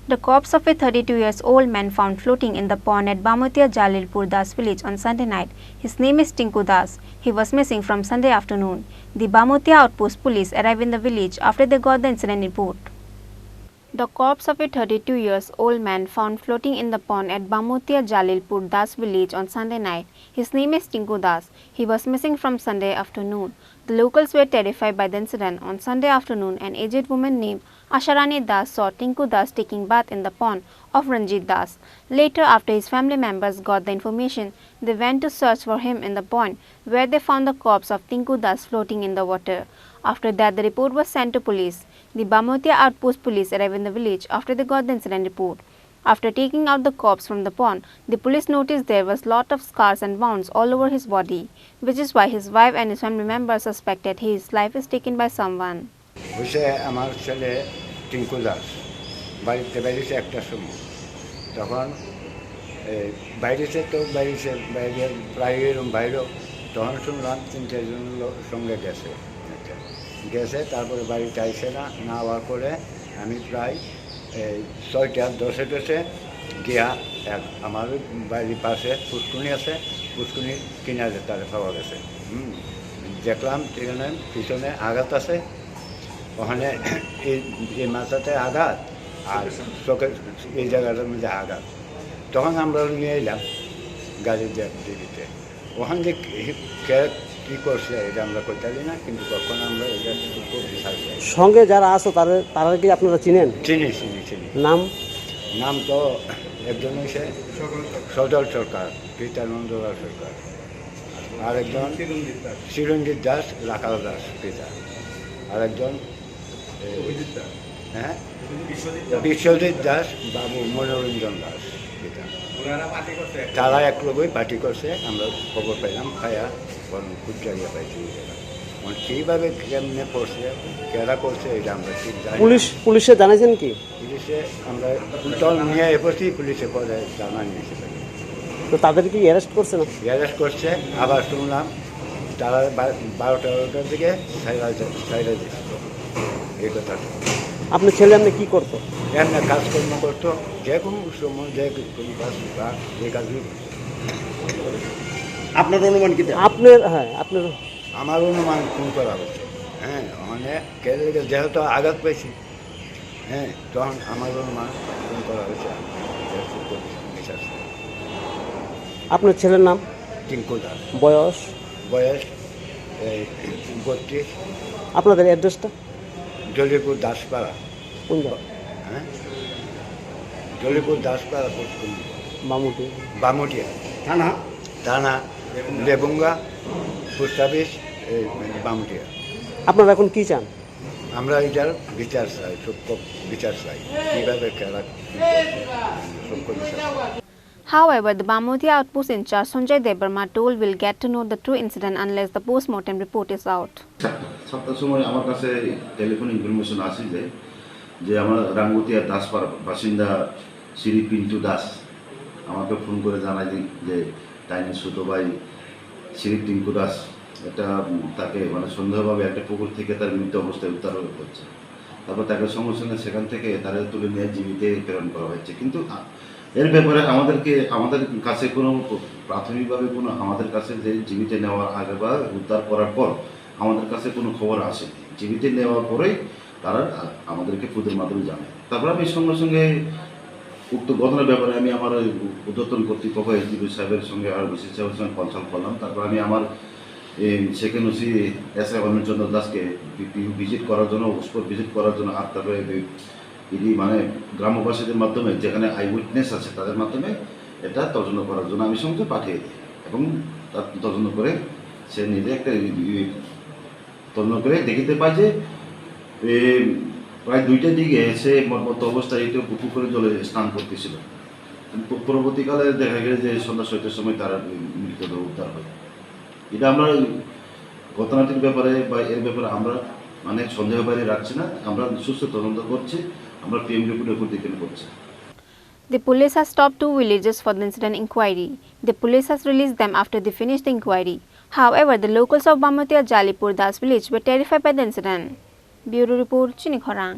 The corpse of a 32-year-old man found floating in the pond at Bamutia Jalilpur Das village on Sunday night. His name is Tinku Das. He was missing from Sunday afternoon. The Bamutia outpost police arrived in the village after they got the incident report. The corpse of a 32-year-old man found floating in the pond at Bamutia Jalilpur Das village on Sunday night. His name is Tinku Das. He was missing from Sunday afternoon. The locals were terrified by the incident. On Sunday afternoon, an aged woman named Asharani Das saw Tinku Das taking bath in the pond of Ranjit Das. Later, after his family members got the information, they went to search for him in the pond, where they found the corpse of Tinku Das floating in the water. After that, the report was sent to police. The Bamutia outpost police arrived in the village after they got the incident report. After taking out the corpse from the pond, the police noticed there was lot of scars and wounds all over his body, which is why his wife and his family members suspected his life is taken by someone. আমার ছেলে টিঙ্কু দাস বাড়িতে বেরিয়েছে একটার সময়, তখন বাইরেছে তো বাইরে প্রায় এরকম বাইরেও, তখন শুনলাম 3-4 জন সঙ্গে গেছে তারপরে বাড়িতে আইসে না হওয়ার পরে আমি প্রায় 6:10 গিয়া আমার বাড়ির পাশে পুষ্কুনি আছে, পুষ্কুনির কিনারে তারা পাওয়া গেছে। দেখলাম সেখানে পিছনে আঘাত আছে, ওখানে এই মাথাতে আঘাত আর চোখের এই জায়গাটার মধ্যে আঘাত। তখন আমরা নিয়ে এলাম গাড়ির দিকে, ওখান যে কী করছে এটা আমরা করতে পারি না, কিন্তু কখন আমরা এটা সঙ্গে যারা আছো তারা কি আপনারা চিনেন? চিনি। নাম তো একজন হয়েছে সজল সরকার, পিতানন্দলাল সরকার, আরেকজন চিরঞ্জিত দাস, রাখাল দাস পিতা, আরেকজন বিশ্বজিৎ দাস, বাবু মনোরঞ্জন দাস পিতা। তারা এক লোকই পার্টি করছে, আমরা খবর পাইলাম খায়া খুব জায়গা পাইছি। কীভাবে কেমনে করছে, কেরা করছে এটা আমরা ঠিক জানি। পুলিশে জানাইছেন কি? পুলিশে আমরা তখন নিয়ে এসেছি, পুলিশে পরে জানা নিয়েছে। তো তাদের কি অ্যারেস্ট করছে না? অ্যারেস্ট করছে, আবার শুনলাম তারা 12টার দিকে ছাইরা দিচ্ছিল এই কথাটা। আপনার ছেলে আপনি কী করতো? এমনি কাজকর্ম করতো, যে কোনো সময় যে কোনো কাজ বা যে কাজই। আপনার অনুমান কি? আপনার আমার অনুমান খুন করা হচ্ছে। ওখানে যেহেতু আঘাত পেয়েছি, তখন আমার অনুমান খুন করা হয়েছে। আপনার ছেলের নাম? টিঙ্কু দাস। বয়স 32। আপনাদের অ্যাড্রেসটা? জলিপুর দাসপাড়া। কোন জায়গা? জলিপুর দাসপাড়া, বামুটিয়া থানা লেবুঙ্গা, পোস্ট অফিস, বামুটিয়া। আপনারা এখন কি চান? আমরা এটার বিচার চাই, সত্য বিচার চাই, কীভাবে খেলা সত্য বিচার। However, the Bamutia outpost in charge Sanjay Debarma told will get to know the true incident unless the post-mortem report is out. 7টার সময় আমার কাছে টেলিফোন ইনফরমেশন আসে যে আমার রাঙ্গুতিয়া দাসপাড়ার বাসিন্দা শ্রী পিন্টু দাস আমাকে ফোন করে জানায় যে টাইনির ছোটো ভাই শ্রী টিঙ্কু দাস তাকে সন্দেহভাবে একটা পুকুর থেকে তার মৃত অবস্থায় উদ্ধার করছে। তারপর তাকে সঙ্গে সঙ্গে সেখান থেকে তারা তুলে নিয়ে জীবিতে প্রেরণ করা হয়েছে। কিন্তু এর ব্যাপারে আমাদের কাছে কোনো প্রাথমিকভাবে আমাদের কাছে যে জীবিতে নেওয়ার আগে বা উদ্ধার করার পর আমাদের কাছে কোনো খবর আসে। জীবিতে নেওয়ার পরেই তারা আমাদেরকে ফুদের মাধ্যমে জানায়। তারপর আমি সঙ্গে সঙ্গে উক্ত ঘটনার ব্যাপারে আমি আমার উদ্যোতন কর্তৃপক্ষ এসডিপি সাহেবের সঙ্গে আর বিশেষ সাহেবের সঙ্গে কনসাল্ট করলাম। তারপর আমি আমার সেকেন্ড ওসি এসআই অনিলচন্দ্র দাসকে ভিজিট করার জন্য, স্পট ভিজিট করার জন্য, আর তারপরে গ্রামবাসীদের মাধ্যমে যেখানে আই উইটনেস আছে তাদের মাধ্যমে এটা তদন্ত করার জন্য আমি সঙ্গে পাঠিয়ে দিই। এবং তার তদন্ত করে সে নিজে একটা তদন্ত করে দেখিতে পায় যে প্রায় 2টার দিকে সে মর্মত অবস্থায় একটু পুকুরে জলে স্নান করতেছিল। পরবর্তীকালে দেখা গেছে যে সন্ধ্যা 6টার সময় তার মৃতদেহ উদ্ধার হয়। এটা আমরা ঘটনাটির ব্যাপারে বা এর ব্যাপারে আমরা সন্দেহ বাইরে রাখছি না, আমরা সুস্থ তদন্ত করছি, আমরা পিএম রিপোর্টের উপর ডিপেন্ড করছি। The police has stopped 2 villages for the incident inquiry. The police has released them after they finished the inquiry. However, the locals of Bamutia Jalilpur Das village were terrified by the incident. Bureau Report, Chini, Khorang.